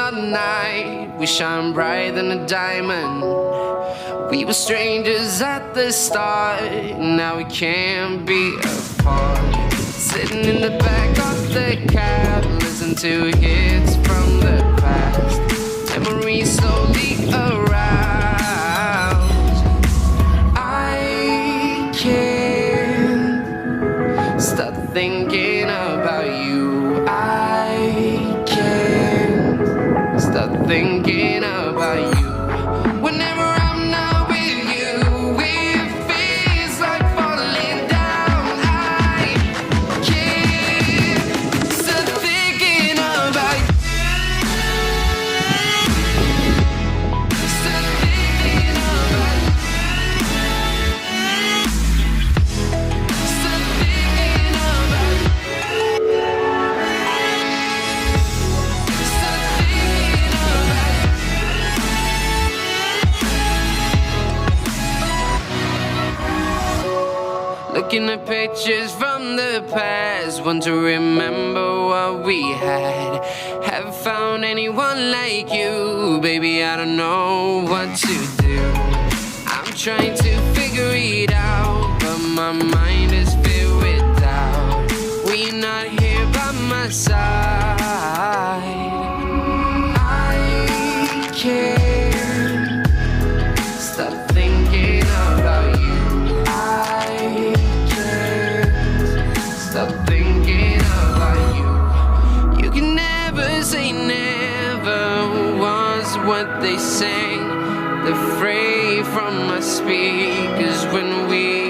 of the night, we shine bright than a diamond. We were strangers at the start, now we can't be apart. Sitting in the back of the cab, listen to hits from the past. Memories slowly arouse. I can't stop thinking about you. I can't stop thinking about you. Whenever I'm not with you, it feels like falling down. I can't stop thinking about you. Stop thinking about you. Stop thinking about you. Stop thinking about you. Looking at pictures from the past, want to remember what we had. Haven't found anyone like you, baby, I don't know what to do. I'm trying to figure it out, but my mind is filled with doubt. We're not here by my side. I can't stop thinking about you. I can't stop thinking about you. You can never say never was what they sang. The fray from my speakers when we